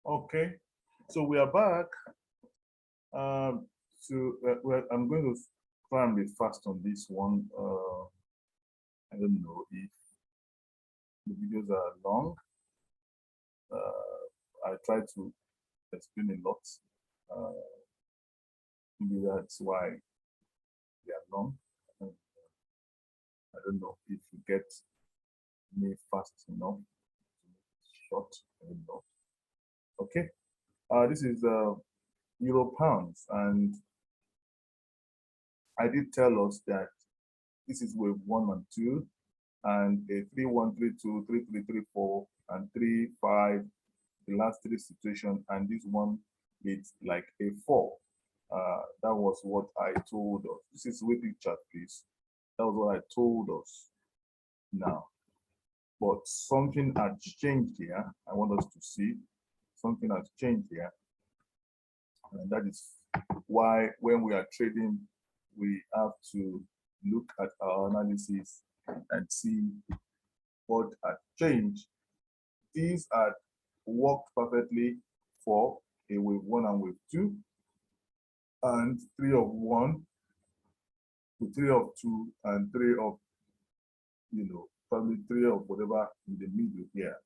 Okay, so we are back. Well, I'm going to try and be fast on this one. I don't know if the videos are long. I try to explain a lot. Maybe that's why they are long. I don't know if you get me fast enough, short, I don't know. Okay, this is Euro pounds, and I did tell us that this is wave 1 and 2, and a 3-1, 3-2, 3-3, 3-4, and 3-5, the last three situation, and this one it's like a 4. That was what I told us. This is weekly chart, please. That was what I told us. Now, but something has changed here. I want us to see something has changed here, and that is why when we are trading, we have to look at our analysis and see what had changed. These had worked perfectly for a wave 1 and wave 2, and 3 of 1 to 3 of 2 and 3 of, probably 3 of whatever in the middle here.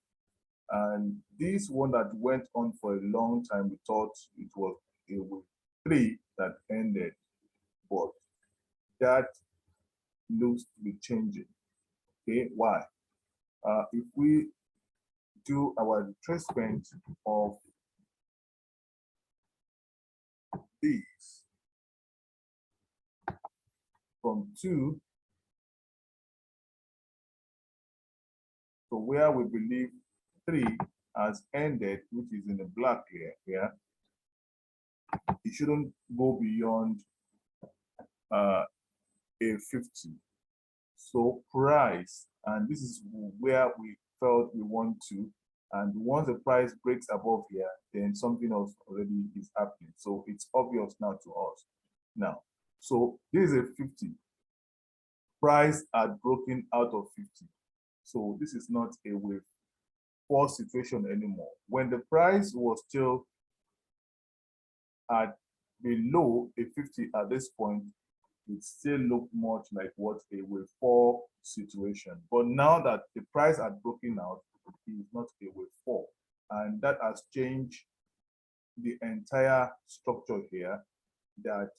And this one that went on for a long time, we thought it was a wave 3 that ended, but that looks to be changing. Okay, why? If we do our retracement of these from 2 to where we believe 3 has ended, which is in the black here, it shouldn't go beyond a 50. So price, and this is where we felt we want to, and once the price breaks above here, then something else already is happening. So it's obvious now to us. Now, so this is a 50. Price had broken out of 50. So this is not a wave 4 situation anymore. When the price was still at below a 50 at this point, it still looked much like what a wave 4 situation. But now that the price had broken out, it is not a wave 4. And that has changed the entire structure here, that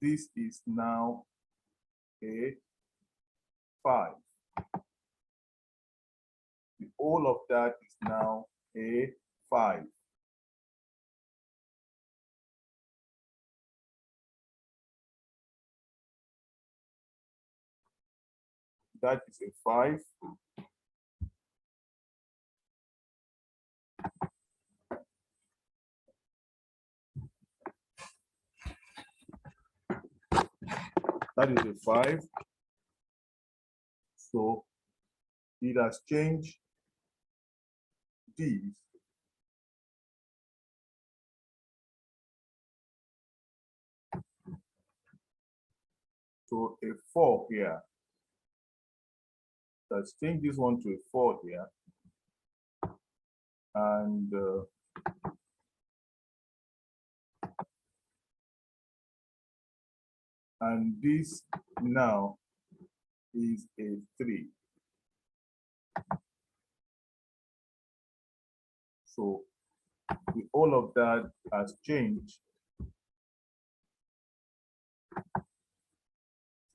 this is now a 5. The whole of that is now a 5. That is a 5. That is a 5. So it has changed these to a 4 here. Let's change this one to a 4 here. And this now is a 3. So all of that has changed.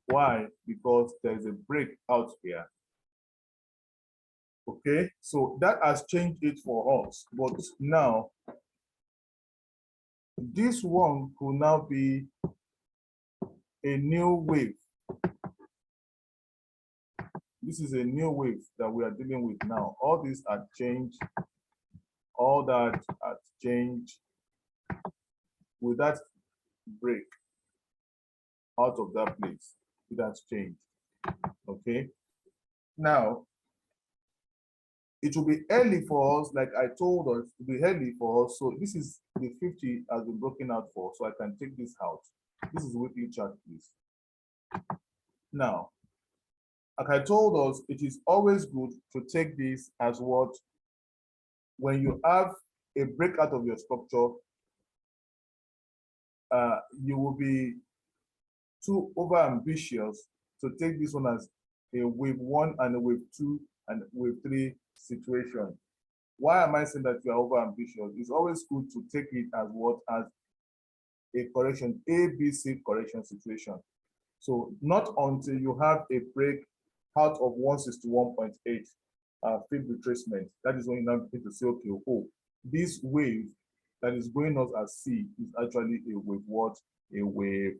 Why? Because there's a break out here. Okay, so that has changed it for us. But now, this one could now be a new wave. This is a new wave that we are dealing with now. All this has changed. All that has changed with that break out of that place. It has changed. Okay. Now, it will be early for us, like I told us, it will be early for us. So this is the 50 has been broken out for, so I can take this out. This is weekly chart, please. Now, like I told us, it is always good to take this as what, when you have a breakout of your structure, you will be too over ambitious to take this one as a wave 1 and a wave 2 and wave 3 situation. Why am I saying that you are over ambitious? It's always good to take it as what? As a correction, ABC correction situation. So not until you have a break out of 161.8 fib retracement, that is when you now need to say, okay, oh, this wave that is going us as C is actually a wave what? A wave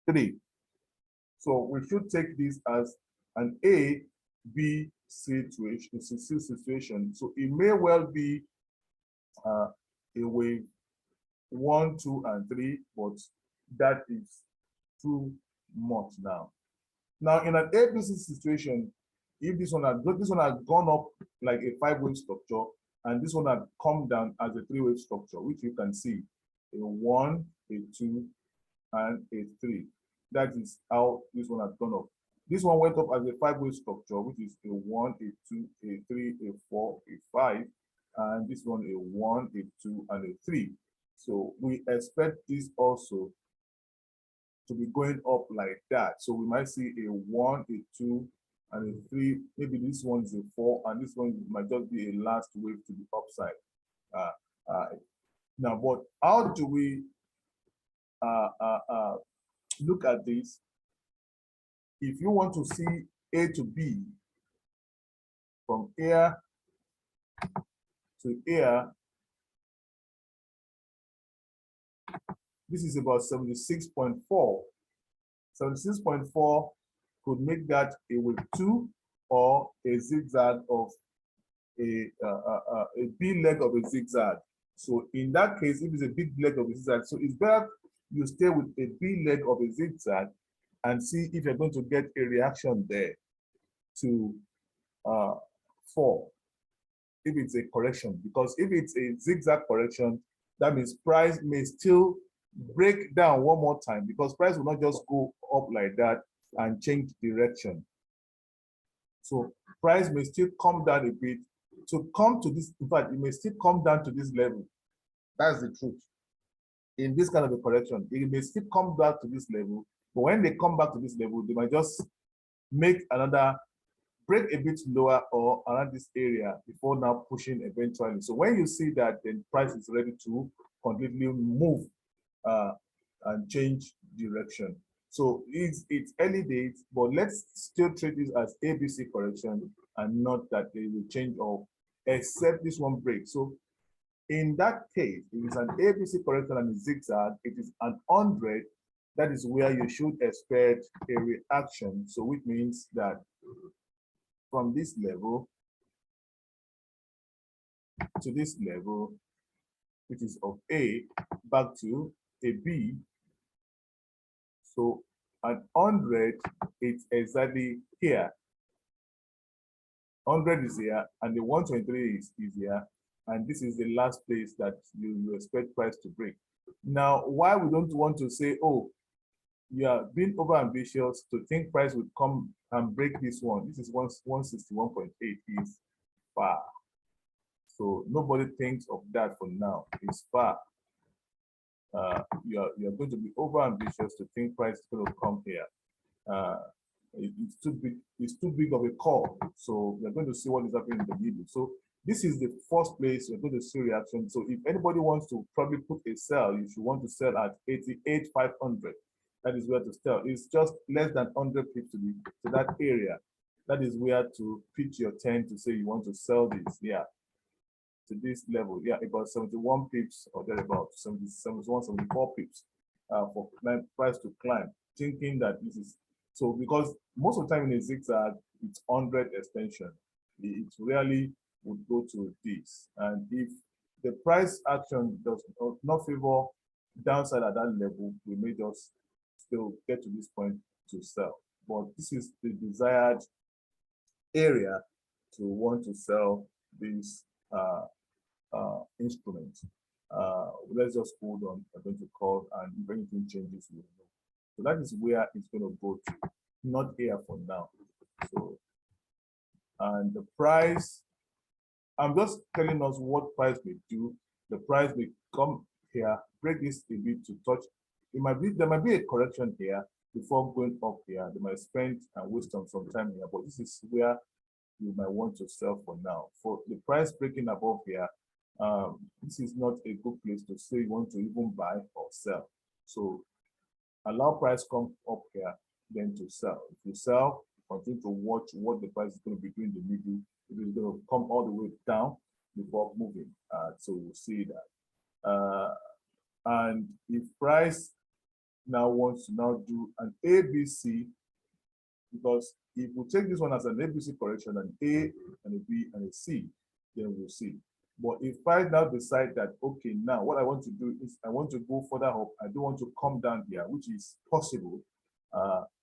3. So we should take this as an A, B situation. So it may well be a wave 1, 2, and 3, but that is too much now. Now, in an ABC situation, if this one had gone up like a 5-wave structure, and this one had come down as a 3-wave structure, which you can see, a 1, a 2, and a 3. That is how this one had gone up. This one went up as a 5-wave structure, which is a 1, a 2, a 3, a 4, a 5, and this one a 1, a 2, and a 3. So we expect this also to be going up like that. So we might see a 1, a 2, and a 3. Maybe this one is a 4, and this one might just be a last wave to the upside. Now, but how do we look at this? If you want to see A to B, from here to here, this is about 76.4. 76.4 could make that a wave 2 or a zigzag of a big leg of a zigzag. So in that case, if it's a big leg of a zigzag, so it's better you stay with a big leg of a zigzag and see if you're going to get a reaction there to fall, if it's a correction. Because if it's a zigzag correction, that means price may still break down one more time, because price will not just go up like that and change direction. So price may still come down a bit to come to this. In fact, it may still come down to this level. That's the truth. In this kind of a correction, it may still come back to this level, but when they come back to this level, they might just make another break a bit lower or around this area before now pushing eventually. So when you see that, then price is ready to completely move and change direction. So it's early days, but let's still treat this as ABC correction and not that they will change off, except this one break. So in that case, if it's an ABC correction and a zigzag, it is an 100. That is where you should expect a reaction. So which means that from this level to this level, which is of A, back to a B. So at 100, it's exactly here. 100 is here, and the 123 is here. And this is the last place that you expect price to break. Now, why we don't want to say, oh, you are being over ambitious to think price would come and break this one. This is 161.8 is far. So nobody thinks of that for now. It's far. You're going to be over ambitious to think price is going to come here. It's too big. It's too big of a call. So we're going to see what is happening in the middle. So this is the first place you're going to see reaction. So if anybody wants to probably put a sell, you should want to sell at 88,500. That is where to sell. It's just less than 100 pips to that area. That is where to pitch your tent to say you want to sell this. Yeah. To this level, yeah, about 71 pips or thereabout, 71, 74 pips for price to climb, thinking that this is so, because most of the time in a zigzag, it's 100 extension. It rarely would go to this. And if the price action does not favor downside at that level, we may just still get to this point to sell. But this is the desired area to want to sell this instrument. Let's just hold on. I'm going to call, and if anything changes, we'll know. So that is where it's going to go to, not here for now. So, and the price I'm just telling us what price may do. The price may come here, break this a bit to touch. There might be a correction here before going up here. They might spend and waste some time here, but this is where you might want to sell for now. For the price breaking above here, this is not a good place to say you want to even buy or sell. So allow price come up here, then to sell. If you sell, continue to watch what the price is going to be doing in the middle. It is going to come all the way down before moving. So we'll see that. And if price now wants to now do an ABC, because if we take this one as an ABC correction, an A and a B and a C, then we'll see. But if I now decide that, okay, now what I want to do is I want to go further up, I don't want to come down here, which is possible,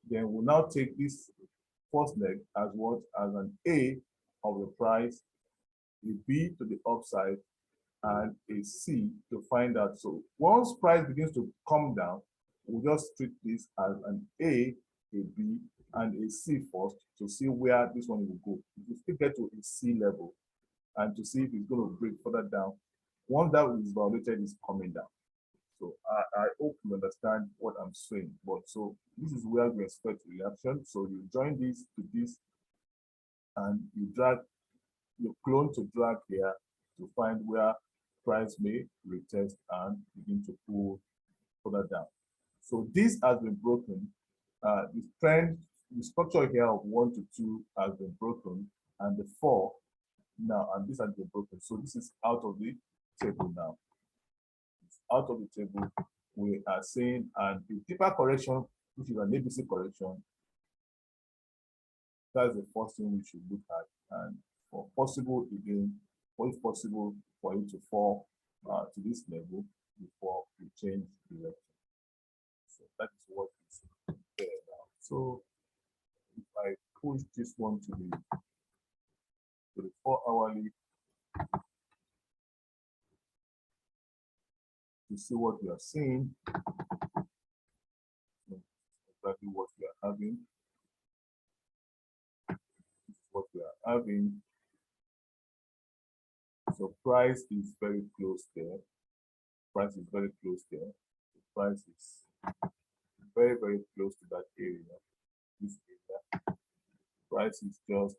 then we'll now take this first leg as what? As an A of the price, a B to the upside, and a C to find out. So once price begins to come down, we'll just treat this as an A, a B, and a C first to see where this one will go. If we still get to a C level, and to see if it's going to break further down. Once that is violated, it's coming down. So I hope you understand what I'm saying. But so this is where we expect reaction. So you join this to this, and you drag, you clone to drag here to find where price may retest and begin to pull further down. So this has been broken. The trend, the structure here of 1 to 2 has been broken, and the 4 now, and this has been broken. So this is out of the table now. It's out of the table. We are saying, and the deeper correction, which is an ABC correction, that's the first thing we should look at. And for possible, again, what is possible for it to fall to this level before we change direction. So that is what is there now. So if I push this one to the 4-hourly to see what we are seeing, exactly what we are having. This is what we are having. So price is very close there. Price is very close there. The price is very, very close to that area. This area. Price is just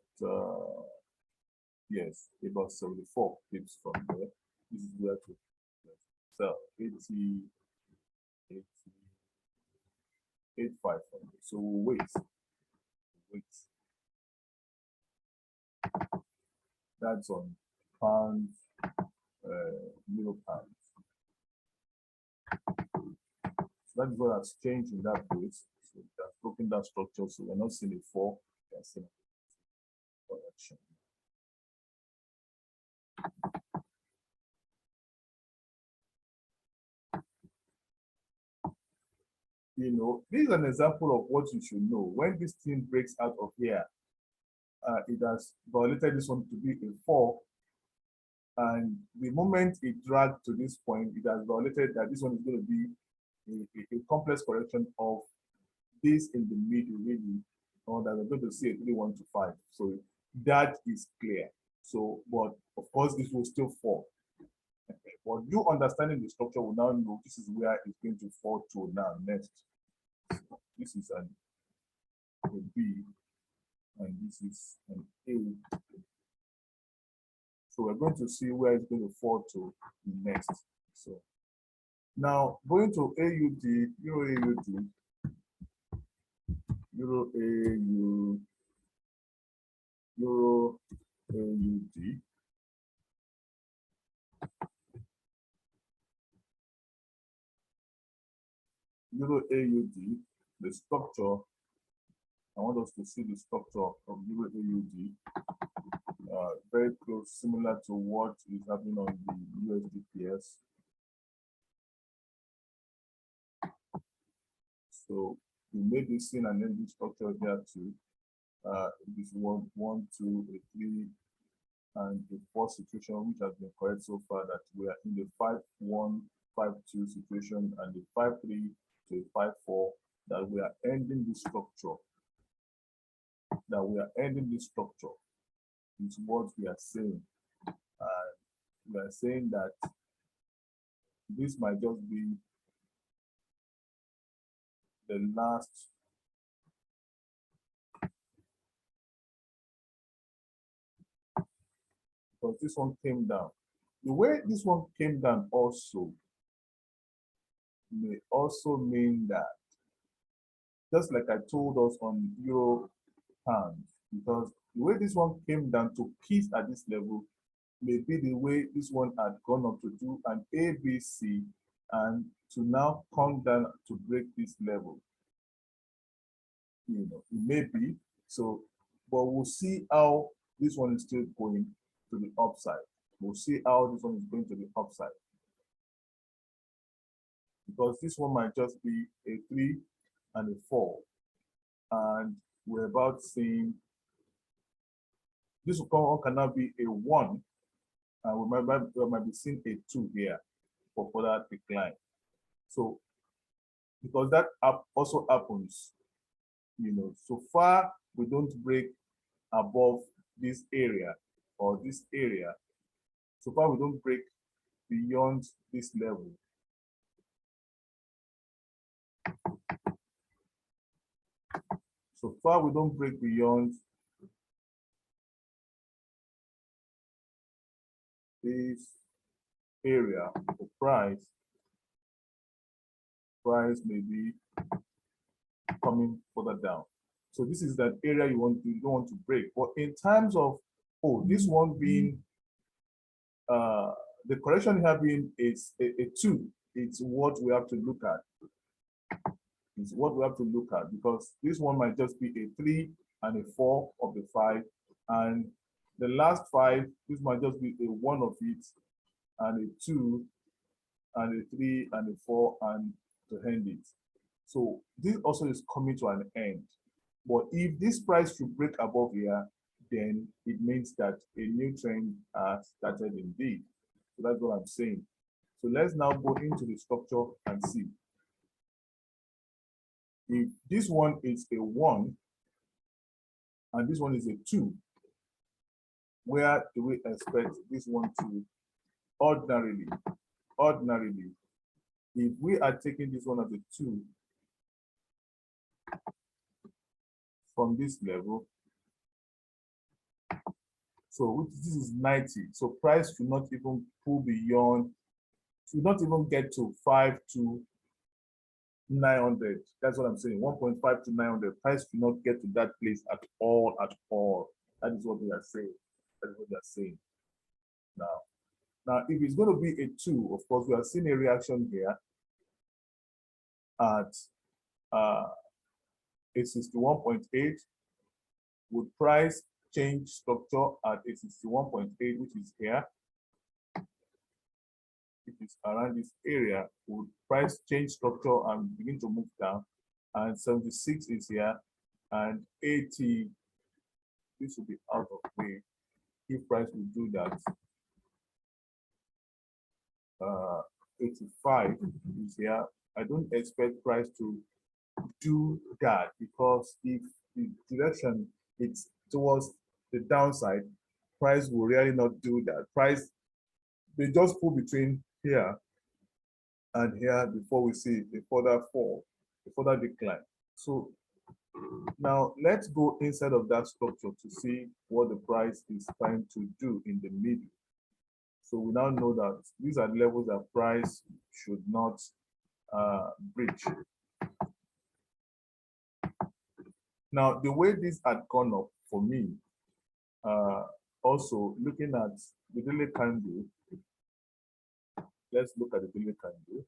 yes, about 74 pips from there. This is where to sell 80, 85 from there. So we'll wait. That's on pounds, euro pounds. So that is what has changed in that place. So that's broken that structure. So we're not seeing a fall, we're seeing a correction. You know, this is an example of what you should know. When this thing breaks out of here, it has violated this one to be a 4. And the moment it dragged to this point, it has violated that this one is going to be a complex correction of this in the middle, really, or that we're going to see a 3-1 to 5. So that is clear. So, but of course, this will still fall. Okay. But you understanding the structure will now know this is where it's going to fall to now next. So this is a B, and this is an A. So we're going to see where it's going to fall to next. So now going to AUD, Euro AUD, Euro AU, Euro AUD. Euro AUD, the structure, I want us to see the structure of Euro AUD. Very close, similar to what is happening on the USDPS. So we made this scene and then this structure here too. This 1, 1, 2, a 3, and the 4 situation, which has been correct so far, that we are in the 5-1, 5-2 situation, and the 5-3 to a 5-4, that we are ending this structure. That we are ending this structure is what we are saying. We are saying that this might just be the last because this one came down. The way this one came down also may also mean that just like I told us on Euro pounds, because the way this one came down to kiss at this level may be the way this one had gone up to do an ABC and to now come down to break this level. You know, it may be so, but we'll see how this one is still going to the upside. We'll see how this one is going to the upside. Because this one might just be a 3 and a 4. And we're about seeing this one cannot be a 1. And we might be seeing a 2 here for further decline. So because that also happens, you know, so far we don't break above this area or this area. So far we don't break beyond this level. So far we don't break beyond this area for price. Price may be coming further down. So this is that area you don't want to break. But in terms of this one being the correction here being is a 2, it's what we have to look at. It's what we have to look at because this one might just be a 3 and a 4 of the 5, and the last 5, this might just be a 1 of it, and a 2, and a 3, and a 4, and to end it. So this also is coming to an end. But if this price should break above here, then it means that a new trend has started indeed. So that's what I'm saying. So let's now go into the structure and see. If this one is a 1 and this one is a 2, where do we expect this one to ordinarily, if we are taking this one as a 2 from this level, so this is 90. So price should not even pull beyond, should not even get to 5 to 900. That's what I'm saying. 1.5 to 900. Price should not get to that place at all, That is what we are saying. That is what we are saying. Now, if it's going to be a 2, of course, we are seeing a reaction here at a 61.8. Would price change structure at a 61.8, which is here? It is around this area. Would price change structure and begin to move down? And 76 is here, and 80. This will be out of way if price will do that. 85 is here. I don't expect price to do that because if the direction it's towards the downside, price will really not do that. Price, they just pull between here and here before we see a further fall, a further decline. So now let's go inside of that structure to see what the price is trying to do in the middle. So we now know that these are levels that price should not breach. Now, the way this had gone up for me, also looking at the daily candle, let's look at the daily candle.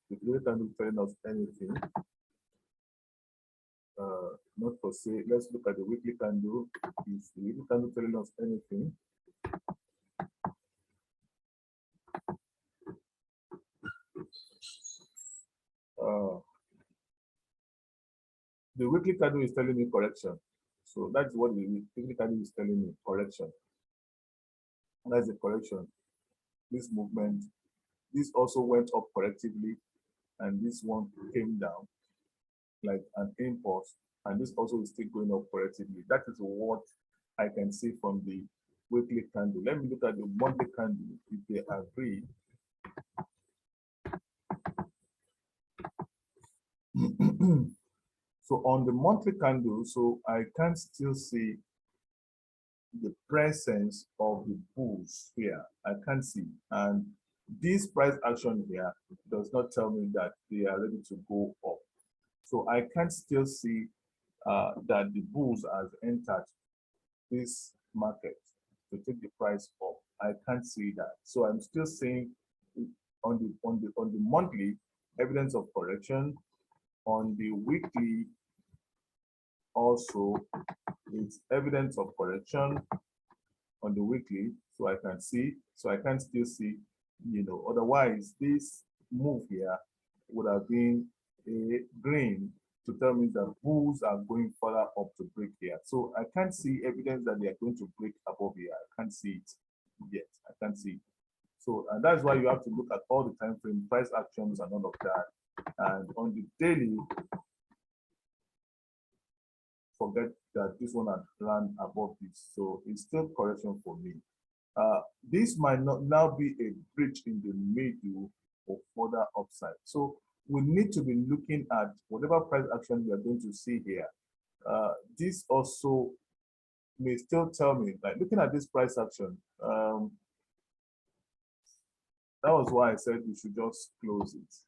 The daily candle telling us anything. Not per se. Let's look at the weekly candle. Is the weekly candle telling us anything? The weekly candle is telling me correction. So that's what the weekly candle is telling me, correction. That's the correction. This movement, this also went up correctively, and this one came down like an impulse, and this also is still going up correctively. That is what I can see from the weekly candle. Let me look at the monthly candle if they agree. So on the monthly candle, so I can still see the presence of the bulls here. I can see, and this price action here does not tell me that they are ready to go up. So I can still see that the bulls has entered this market to take the price up. I can't see that. So I'm still saying on the monthly evidence of correction, on the weekly also it's evidence of correction on the weekly, so I can see, so I can still see, otherwise this move here would have been a green to tell me that bulls are going further up to break here. So I can't see evidence that they are going to break above here. I can't see it yet. I can't see it. So, and that's why you have to look at all the time frame, price actions and all of that. And on the daily, forget that this one had run above this. So it's still correction for me. This might not now be a breach in the middle or further upside. So we need to be looking at whatever price action we are going to see here. This also may still tell me, like looking at this price action, that was why I said we should just close it.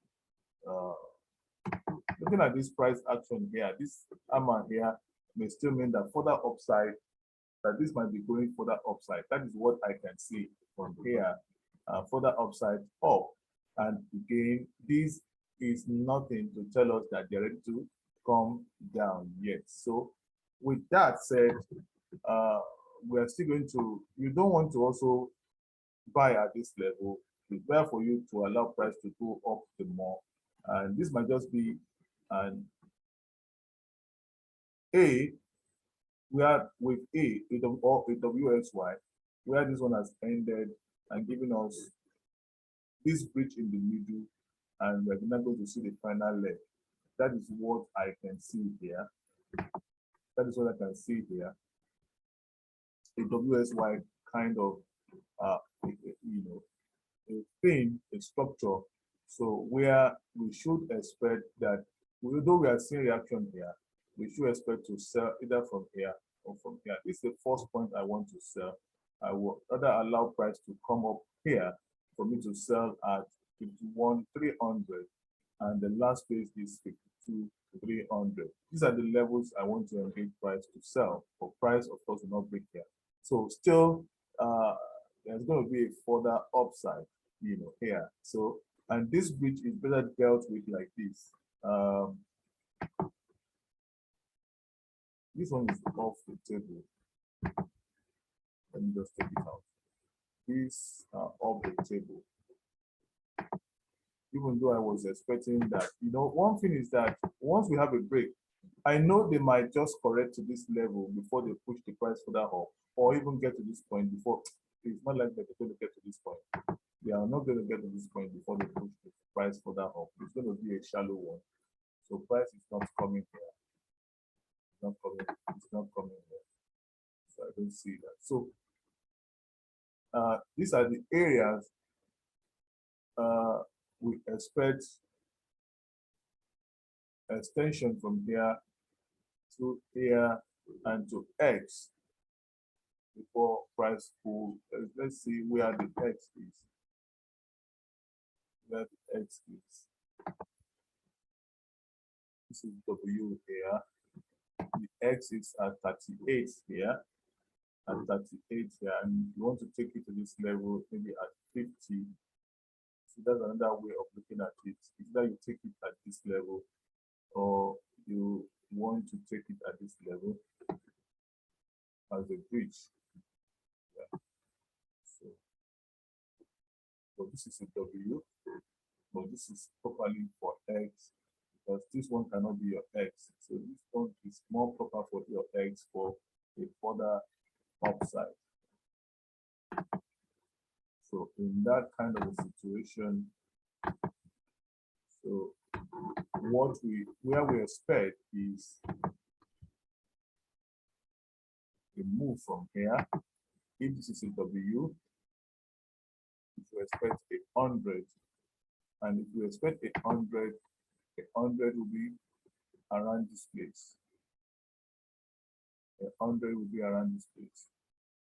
Looking at this price action here, this hammer here may still mean that further upside, that this might be going further upside. That is what I can see from here, further upside up. And again, this is nothing to tell us that they're ready to come down yet. So with that said, we are still going to, you don't want to also buy at this level. It's better for you to allow price to go up the more. And this might just be an A, we are with A, or a WSY, where this one has ended and given us this breach in the middle, and we're not going to see the final leg. That is what I can see here. That is what I can see here. A WSY kind of, a thing, a structure. So where we should expect that, although we are seeing reaction here, we should expect to sell either from here or from here. This is the first point I want to sell. I will rather allow price to come up here for me to sell at 51,300, and the last place is 52,300. These are the levels I want to engage price to sell. For price, of course, will not break here. So still, there's going to be a further upside, here. So, and this breach is better dealt with like this. This one is off the table. Let me just take it out. These are off the table. Even though I was expecting that, one thing is that once we have a break, I know they might just correct to this level before they push the price further up, or even get to this point before. It's not like they're going to get to this point. They are not going to get to this point before they push the price further up. It's going to be a shallow one. So price is not coming here. It's not coming here. So I don't see that. So these are the areas we expect extension from here to here and to X before price pull. Let's see where the X is. Where the X is. This is W here. The X is at 38 here. At 38 here, and you want to take it to this level, maybe at 50. So that's another way of looking at it. Either you take it at this level, or you want to take it at this level as a bridge. Yeah. So this is a W, but this is properly for X, because this one cannot be your X. So this one is more proper for your X for a further upside. So in that kind of a situation, so where we expect is a move from here If this is a W, if you expect 100, and if you expect 100 will be around this place. 100 will be around this place.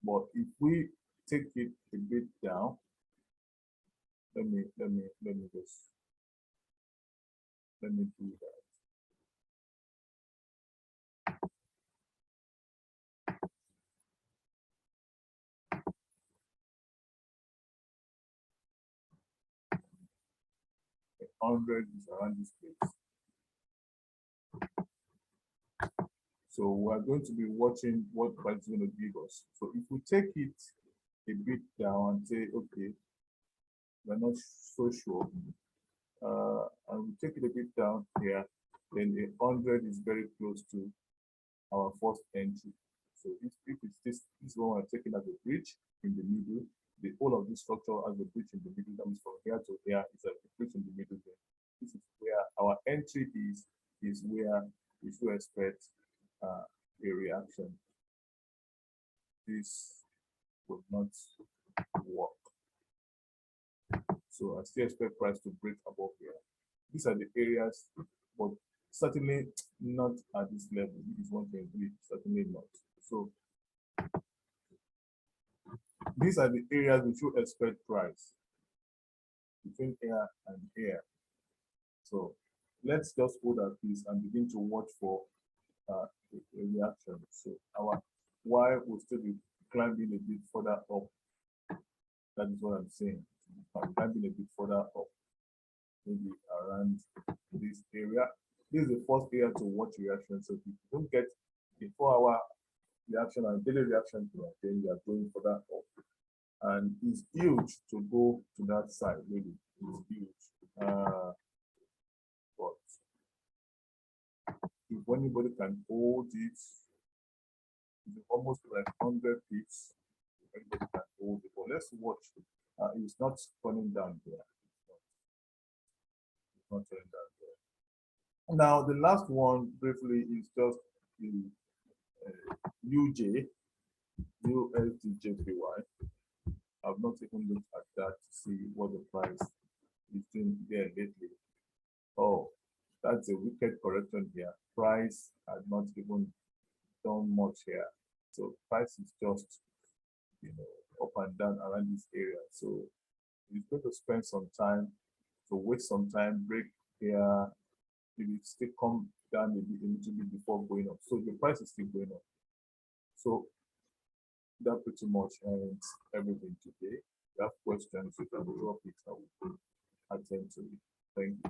But if we take it a bit down, let me do that. 100 is around this place. So we are going to be watching what price is going to give us. So if we take it a bit down and say, okay, we're not so sure, and we take it a bit down here, then 100 is very close to our first entry. So if it's this one we're taking as a bridge in the middle, the whole of this structure as a bridge in the middle, that means from here to here is a bridge in the middle. Then this is where our entry is where we should expect a reaction. This will not work. So I still expect price to break above here. These are the areas, but certainly not at this level. This is 1.3, certainly not. So these are the areas we should expect price between here and here. So let's just hold our peace and begin to watch for a reaction. So our Y will still be climbing a bit further up. That is what I'm saying. I'm climbing a bit further up, maybe around this area. This is the first area to watch reaction. So if you don't get a 4-hour reaction and daily reaction to it, then you are going further up. And it's huge to go to that side, really. It's huge. But if anybody can hold it, it's almost like 100 pips. Anybody can hold it. But let's watch. It's not turning down there. It's not turning down there. Now, the last one briefly is just the USDJPY. I've not even looked at that to see what the price is doing there lately. Oh, that's a wicked correction here. Price has not even done much here. So price is just, up and down around this area. So it's going to spend some time, to wait some time, break here, maybe still come down a little bit before going up. So the price is still going up. So that pretty much ends everything today. If you have questions, you can drop it. I will attend to it. Thank you.